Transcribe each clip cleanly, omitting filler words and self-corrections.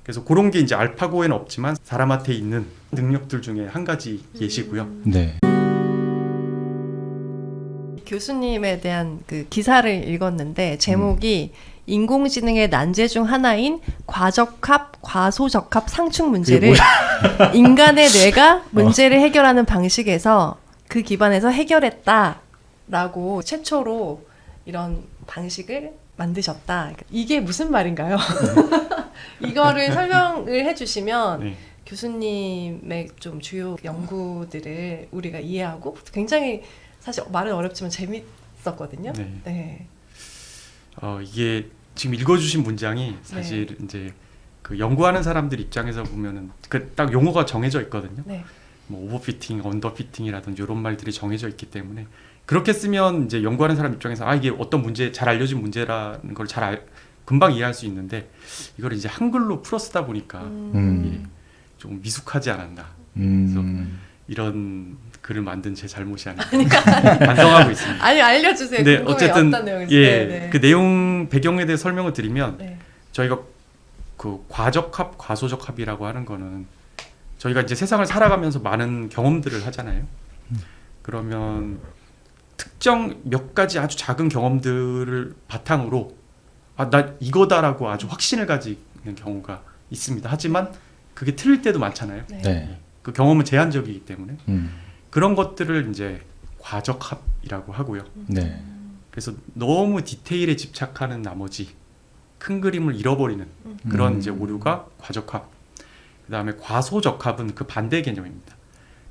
그래서 그런 게 이제 알파고에는 없지만 사람한테 있는 능력들 중에 한 가지 예시고요. 네. 교수님에 대한 그 기사를 읽었는데 제목이 인공지능의 난제 중 하나인 과적합, 과소적합 상충 문제를 인간의 뇌가 문제를 해결하는 방식에서 그 기반에서 해결했다라고 최초로 이런 방식을 만드셨다. 이게 무슨 말인가요? 이거를 설명을 해주시면 네. 교수님의 좀 주요 연구들을 우리가 이해하고 굉장히 사실 말은 어렵지만 재밌었거든요. 네. 네. 이게 지금 읽어주신 문장이 사실 이제 그 연구하는 사람들 입장에서 보면은 그 딱 용어가 정해져 있거든요. 네. 뭐 오버피팅, 언더피팅이라든지 이런 말들이 정해져 있기 때문에 그렇게 쓰면 이제 연구하는 사람 입장에서 이게 어떤 문제, 잘 알려진 문제라는 걸 금방 이해할 수 있는데 이걸 이제 한글로 풀어 쓰다 보니까 이게 좀 미숙하지 않았나. 그래서 이런 글을 만든 제 잘못이 아닌가 반성하고 있습니다. 아니 알려주세요. 근데 궁금해요. 어쨌든 어떤 내용인지. 예, 네. 그 내용 배경에 대해 설명을 드리면 네. 저희가 그 과적합, 과소적합이라고 하는 거는 저희가 이제 세상을 살아가면서 많은 경험들을 하잖아요. 그러면 특정 몇 가지 아주 작은 경험들을 바탕으로 나 이거다라고 아주 확신을 가지는 경우가 있습니다. 하지만 그게 틀릴 때도 많잖아요. 네. 네. 그 경험은 제한적이기 때문에 그런 것들을 이제 과적합이라고 하고요. 네. 그래서 너무 디테일에 집착하는 나머지 큰 그림을 잃어버리는 그런 이제 오류가 과적합. 그다음에 과소적합은 그 반대 개념입니다.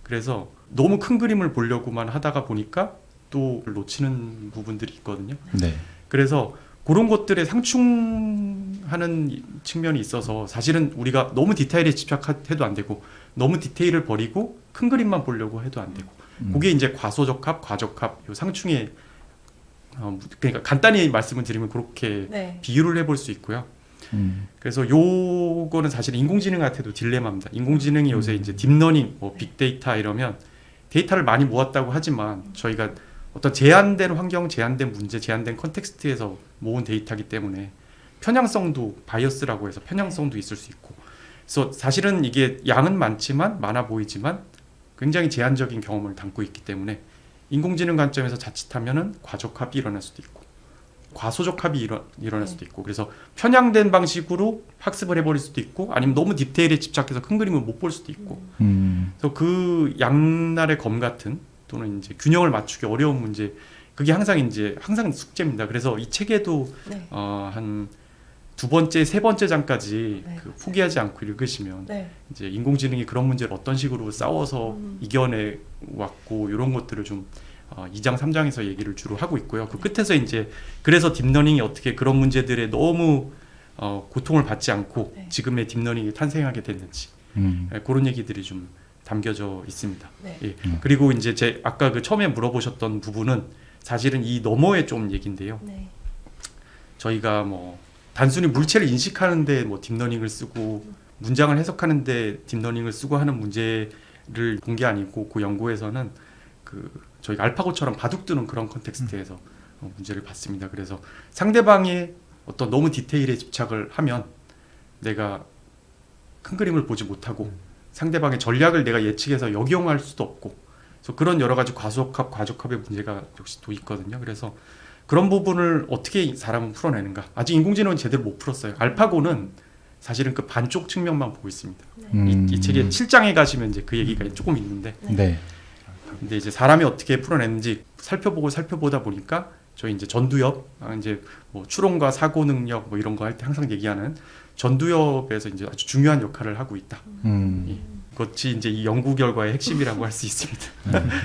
그래서 너무 큰 그림을 보려고만 하다가 보니까 또 놓치는 부분들이 있거든요. 네. 그래서 그런 것들에 상충하는 측면이 있어서 사실은 우리가 너무 디테일에 집착해도 안 되고 너무 디테일을 버리고 큰 그림만 보려고 해도 안 되고 그게 이제 과소적합, 과적합 요 상충의 그러니까 간단히 말씀을 드리면 그렇게 네. 비유를 해볼 수 있고요. 그래서 요거는 사실 인공지능한테도 딜레마입니다. 인공지능이 요새 이제 딥러닝, 뭐 빅데이터 이러면 데이터를 많이 모았다고 하지만 저희가 어떤 제한된 환경, 제한된 문제, 제한된 컨텍스트에서 모은 데이터이기 때문에 편향성도 바이어스라고 해서 편향성도 있을 수 있고 그래서 사실은 이게 양은 많아 보이지만 굉장히 제한적인 경험을 담고 있기 때문에 인공지능 관점에서 자칫하면은 과적합이 일어날 수도 있고 과소적합이 일어날 수도 있고 그래서 편향된 방식으로 학습을 해버릴 수도 있고 아니면 너무 디테일에 집착해서 큰 그림을 못 볼 수도 있고 그래서 그 양날의 검 같은 또는 이제 균형을 맞추기 어려운 문제 그게 항상 숙제입니다. 그래서 이 책에도 네. 한 두 번째, 세 번째 장까지 네, 그 포기하지 않고 읽으시면 네. 이제 인공지능이 그런 문제를 어떤 식으로 싸워서 이겨내 왔고 이런 것들을 좀 2장, 3장에서 얘기를 주로 하고 있고요. 그 끝에서 이제 그래서 딥러닝이 어떻게 그런 문제들에 너무 고통을 받지 않고 네. 지금의 딥러닝이 탄생하게 됐는지 그런 얘기들이 좀 담겨져 있습니다. 네. 예. 그리고 이제 제 아까 그 처음에 물어보셨던 부분은 사실은 이 너머의 좀 얘기인데요. 네. 저희가 뭐 단순히 물체를 인식하는데 뭐 딥러닝을 쓰고 문장을 해석하는데 딥러닝을 쓰고 하는 문제를 본 게 아니고 그 연구에서는 그 저희가 알파고처럼 바둑두는 그런 컨텍스트에서 문제를 봤습니다. 그래서 상대방의 어떤 너무 디테일에 집착을 하면 내가 큰 그림을 보지 못하고 상대방의 전략을 내가 예측해서 역용할 수도 없고 그래서 그런 여러 가지 과소적합, 과적합의 문제가 역시 또 있거든요. 그래서 그런 부분을 어떻게 사람은 풀어내는가? 아직 인공지능은 제대로 못 풀었어요. 알파고는 사실은 그 반쪽 측면만 보고 있습니다. 이 책의 7장에 가시면 이제 그 얘기가 조금 있는데, 네. 근데 이제 사람이 어떻게 풀어내는지 살펴보다 보니까 저희 이제 전두엽, 이제 뭐 추론과 사고 능력 뭐 이런 거 할 때 항상 얘기하는 전두엽에서 이제 아주 중요한 역할을 하고 있다. 그것이 이제 이 연구 결과의 핵심이라고 할 수 있습니다.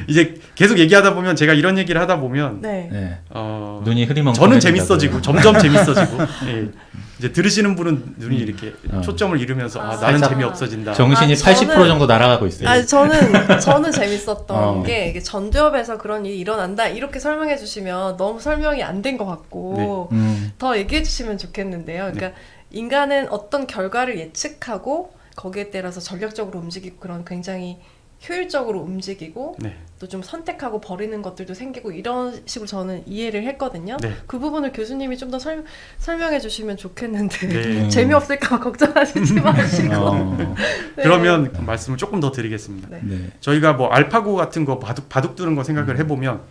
이제 계속 얘기하다 보면 제가 이런 얘기를 하다 보면 네. 네. 저는 눈이 흐리멍텅해진다고요. 재밌어지고 점점 재밌어지고 예. 이제 들으시는 분은 눈이 이렇게 초점을 잃으면서 나는 살짝 재미없어진다. 정신이 저는- 80% 정도 날아가고 있어요. 아니 저는 재밌었던 어. 게 이게 전두엽에서 그런 일이 일어난다 이렇게 설명해 주시면 너무 설명이 안 된 것 같고 더 얘기해 주시면 좋겠는데요. 그러니까 인간은 어떤 결과를 예측하고 거기에 따라서 전략적으로 움직이고 그런 굉장히 효율적으로 움직이고 네. 또 좀 선택하고 버리는 것들도 생기고 이런 식으로 저는 이해를 했거든요. 네. 그 부분을 교수님이 좀 더 설명해 주시면 좋겠는데 네. 재미없을까 봐 걱정하시지 마시고. 네. 그러면 말씀을 조금 더 드리겠습니다. 네. 네. 저희가 뭐 알파고 같은 거 바둑 두는 거 생각을 해보면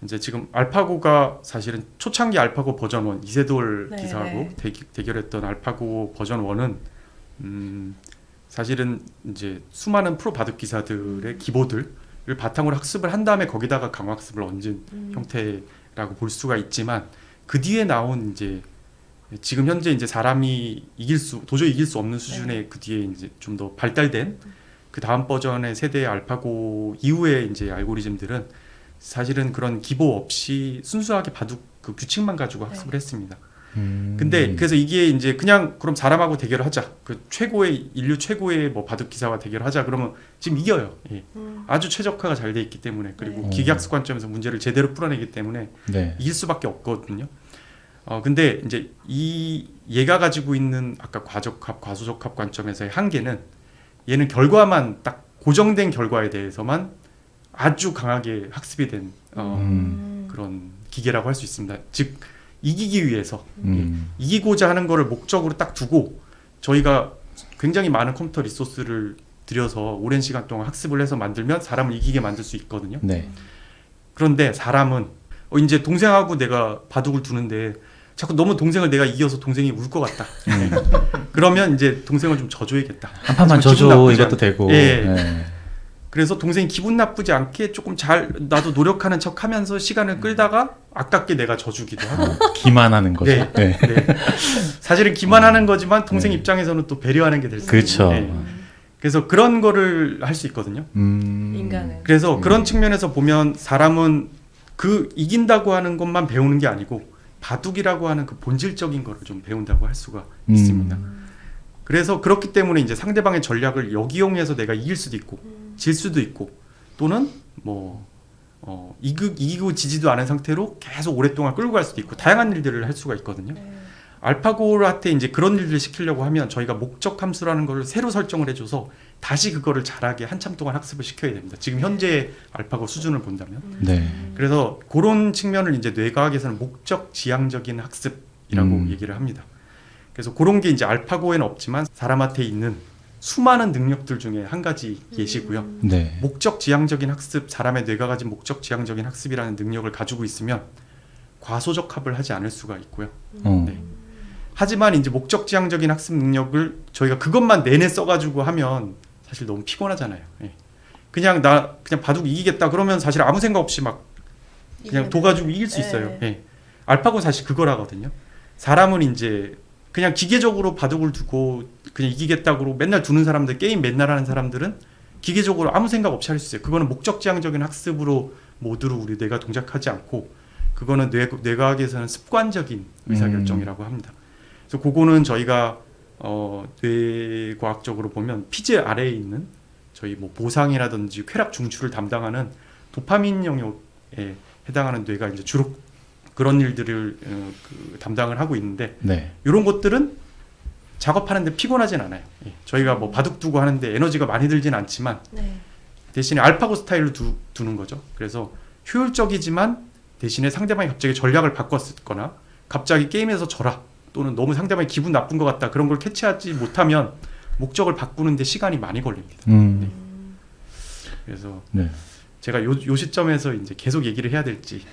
이제 지금 알파고가 사실은 초창기 알파고 버전 1 이세돌 네, 기사하고 대결했던 알파고 버전 1은 사실은 이제 수많은 프로 바둑 기사들의 기보들을 바탕으로 학습을 한 다음에 거기다가 강화학습을 얹은 형태라고 볼 수가 있지만 그 뒤에 나온 이제 지금 현재 이제 사람이 도저히 이길 수 없는 수준의 그 뒤에 이제 좀 더 발달된 그 다음 버전의 세대의 알파고 이후의 이제 알고리즘들은 사실은 그런 기보 없이 순수하게 바둑 그 규칙만 가지고 학습을 했습니다. 근데 그래서 이게 이제 그냥 그럼 사람하고 대결을 하자. 그 인류 최고의 뭐 바둑 기사와 대결을 하자. 그러면 지금 이겨요. 예. 아주 최적화가 잘 돼 있기 때문에 그리고 네. 기계학습 관점에서 문제를 제대로 풀어내기 때문에 네. 이길 수밖에 없거든요. 근데 이제 얘가 가지고 있는 아까 과적합, 과소적합 관점에서의 한계는 얘는 결과만 딱 고정된 결과에 대해서만 아주 강하게 학습이 된 그런 기계라고 할 수 있습니다. 즉 이기기 위해서 이기고자 하는 거를 목적으로 딱 두고 저희가 굉장히 많은 컴퓨터 리소스를 들여서 오랜 시간 동안 학습을 해서 만들면 사람을 이기게 만들 수 있거든요. 네. 그런데 사람은 이제 동생하고 내가 바둑을 두는데 자꾸 너무 동생을 내가 이겨서 동생이 울 것 같다. 그러면 이제 동생을 좀 져줘야겠다. 한 판만 기분 져줘 나쁘지 이것도 않게. 되고. 예. 네. 그래서 동생이 기분 나쁘지 않게 조금 나도 노력하는 척 하면서 시간을 끌다가 아깝게 내가 져주기도 하고. 기만하는 거죠. 네. 네. 네. 사실은 기만하는 거지만 동생 네. 입장에서는 또 배려하는 게 될 수 그렇죠. 있어요. 네. 그래서 그런 거를 할 수 있거든요. 인간은. 그래서 그런 측면에서 보면 사람은 그 이긴다고 하는 것만 배우는 게 아니고 바둑이라고 하는 그 본질적인 거를 좀 배운다고 할 수가 있습니다. 그래서 그렇기 때문에 이제 상대방의 전략을 역이용해서 내가 이길 수도 있고 질 수도 있고 또는 뭐 이기고 지지도 않은 상태로 계속 오랫동안 끌고 갈 수도 있고 다양한 일들을 할 수가 있거든요. 알파고한테 이제 그런 일들을 시키려고 하면 저희가 목적 함수라는 걸 새로 설정을 해줘서 다시 그거를 잘하게 한참 동안 학습을 시켜야 됩니다. 지금 현재 알파고 수준을 본다면. 네. 그래서 그런 측면을 이제 뇌과학에서는 목적 지향적인 학습이라고 얘기를 합니다. 그래서 그런 게 이제 알파고에는 없지만 사람한테 있는 수많은 능력들 중에 한 가지 예시고요. 네. 목적 지향적인 학습, 사람의 뇌가 가진 목적 지향적인 학습이라는 능력을 가지고 있으면 과소적합을 하지 않을 수가 있고요. 네. 하지만 이제 목적 지향적인 학습 능력을 저희가 그것만 내내 써가지고 하면 사실 너무 피곤하잖아요. 예. 그냥 바둑 이기겠다 그러면 사실 아무 생각 없이 막 그냥 둬가지고 이길 수 있어요. 예. 알파고는 사실 그거라거든요. 사람은 이제 그냥 기계적으로 바둑을 두고 그냥 이기겠다고 맨날 두는 사람들, 게임 맨날 하는 사람들은 기계적으로 아무 생각 없이 할 수 있어요. 그거는 목적 지향적인 학습으로 모두로 우리 뇌가 동작하지 않고 그거는 뇌과학에서는 습관적인 의사결정이라고 합니다. 그래서 그거는 저희가 뇌과학적으로 보면 피지 아래에 있는 저희 뭐 보상이라든지 쾌락 중추를 담당하는 도파민 영역에 해당하는 뇌가 이제 주로 그런 일들을 담당을 하고 있는데 네. 이런 것들은 작업하는데 피곤하진 않아요. 예. 저희가 뭐 바둑 두고 하는데 에너지가 많이 들진 않지만 대신에 알파고 스타일로 두는 거죠. 그래서 효율적이지만 대신에 상대방이 갑자기 전략을 바꿨거나 갑자기 게임에서 져라 또는 너무 상대방이 기분 나쁜 것 같다 그런 걸 캐치하지 못하면 목적을 바꾸는데 시간이 많이 걸립니다. 네. 그래서 네. 제가 요 시점에서 이제 계속 얘기를 해야 될지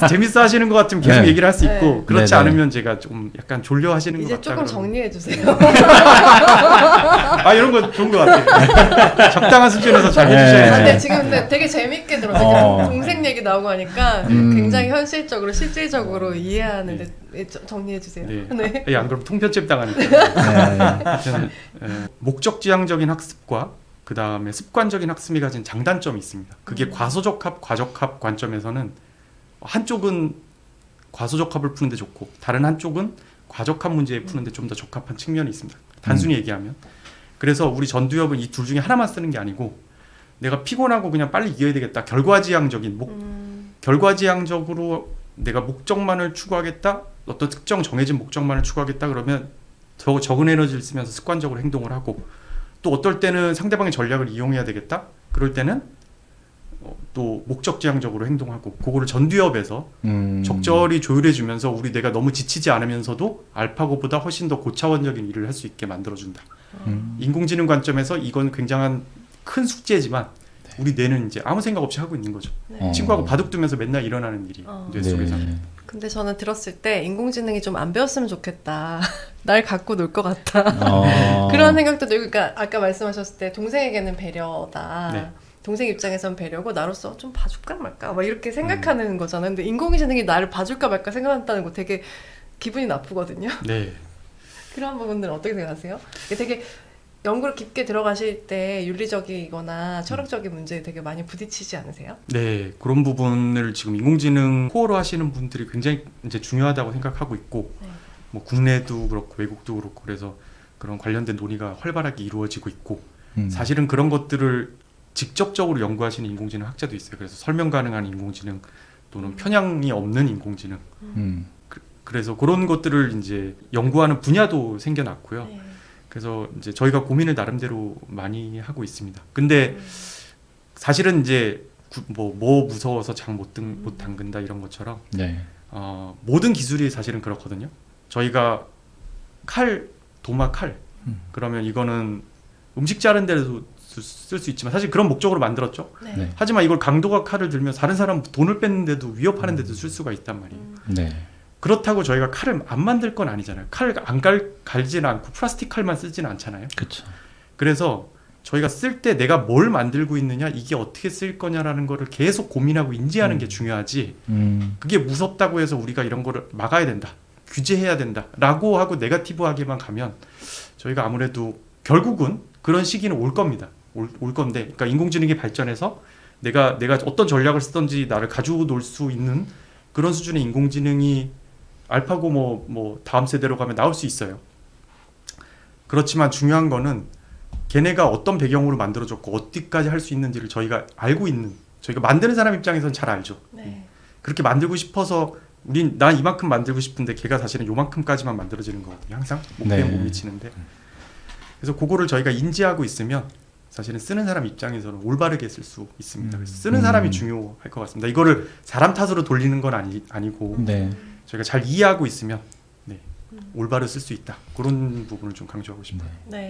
재밌어 하시는 것 같으면 계속 네. 얘기를 할 수 있고 네. 그렇지 네네. 않으면 제가 좀 약간 졸려 하시는 것 이제 같다 조금 그러면. 정리해 주세요. 이런 거 좋은 것 같아요. 적당한 수준에서 잘 해주셔야지. 근데 지금 근데 되게 재밌게 들었어요. 동생 얘기 나오고 하니까 굉장히 현실적으로 실질적으로 이해하는데 정리해 주세요. 네. 안 그러면 통편집 당하니까. 하여튼, 목적 지향적인 학습과 그 다음에 습관적인 학습이 가진 장단점이 있습니다. 그게 과소적합, 과적합 관점에서는 한쪽은 과소적합을 푸는데 좋고 다른 한쪽은 과적합 문제 푸는데 좀 더 적합한 측면이 있습니다. 단순히 얘기하면. 그래서 우리 전두엽은 이 둘 중에 하나만 쓰는 게 아니고 내가 피곤하고 그냥 빨리 이겨야 되겠다. 결과지향적인 결과지향적으로 내가 목적만을 추구하겠다. 어떤 특정 정해진 목적만을 추구하겠다 그러면 적은 에너지를 쓰면서 습관적으로 행동을 하고 또 어떨 때는 상대방의 전략을 이용해야 되겠다. 그럴 때는 또 목적지향적으로 행동하고 그거를 전두엽에서 적절히 조율해주면서 우리 뇌가 너무 지치지 않으면서도 알파고보다 훨씬 더 고차원적인 일을 할 수 있게 만들어준다. 인공지능 관점에서 이건 굉장한 큰 숙제지만 우리 뇌는 이제 아무 생각 없이 하고 있는 거죠. 네. 친구하고 바둑 두면서 맨날 일어나는 일이 뇌 속에서. 네. 근데 저는 들었을 때 인공지능이 좀 안 배웠으면 좋겠다. 날 갖고 놀 것 같다. 그런 생각도 들고, 그러니까 아까 말씀하셨을 때 동생에게는 배려다. 네. 동생 입장에선 배려고 나로서 좀 봐줄까 말까 막 이렇게 생각하는 거잖아요. 근데 인공지능이 나를 봐줄까 말까 생각한다는 거 되게 기분이 나쁘거든요. 네. 그런 부분들은 어떻게 생각하세요? 이게 되게 연구를 깊게 들어가실 때 윤리적이거나 철학적인 문제에 되게 많이 부딪히지 않으세요? 네, 그런 부분을 지금 인공지능 코어로 하시는 분들이 굉장히 이제 중요하다고 생각하고 있고, 네. 뭐 국내도 그렇고 외국도 그렇고 그래서 그런 관련된 논의가 활발하게 이루어지고 있고, 사실은 그런 것들을 직접적으로 연구하시는 인공지능 학자도 있어요. 그래서 설명 가능한 인공지능 또는 편향이 없는 인공지능. 그래서 그런 것들을 이제 연구하는 분야도 생겨났고요. 네. 그래서 이제 저희가 고민을 나름대로 많이 하고 있습니다. 근데 사실은 이제 뭐 무서워서 장 못 담근다 이런 것처럼 네. 모든 기술이 사실은 그렇거든요. 저희가 도마 칼 그러면 이거는 음식 자른 데도 쓸 수 있지만 사실 그런 목적으로 만들었죠. 네. 네. 하지만 이걸 강도가 칼을 들면 다른 사람 돈을 뺏는데도 위협하는 데도 쓸 수가 있단 말이에요. 네. 그렇다고 저희가 칼을 안 만들 건 아니잖아요. 칼을 안 갈지는 않고 플라스틱 칼만 쓰지는 않잖아요. 그렇죠. 그래서 저희가 쓸 때 내가 뭘 만들고 있느냐, 이게 어떻게 쓸 거냐라는 거를 계속 고민하고 인지하는 게 중요하지. 그게 무섭다고 해서 우리가 이런 거를 막아야 된다, 규제해야 된다라고 하고 네거티브하게만 가면 저희가 아무래도 결국은 그런 시기는 올 겁니다. 올 건데, 그러니까 인공지능이 발전해서 내가 어떤 전략을 쓰든지 나를 가지고 놀 수 있는 그런 수준의 인공지능이 알파고 뭐 다음 세대로 가면 나올 수 있어요. 그렇지만 중요한 거는 걔네가 어떤 배경으로 만들어졌고 어디까지 할 수 있는지를 저희가 알고 있는, 저희가 만드는 사람 입장에서는 잘 알죠. 네. 그렇게 만들고 싶어서 난 이만큼 만들고 싶은데 걔가 사실은 요만큼까지만 만들어지는 거거든요. 항상 목표에 못 미치는데. 그래서 그거를 저희가 인지하고 있으면 사실은 쓰는 사람 입장에서는 올바르게 쓸 수 있습니다. 그래서 쓰는 사람이 중요할 것 같습니다. 이거를 사람 탓으로 돌리는 건 아니고 네. 저희가 잘 이해하고 있으면 올바르게 쓸 수 있다. 그런 부분을 좀 강조하고 싶어요. 네.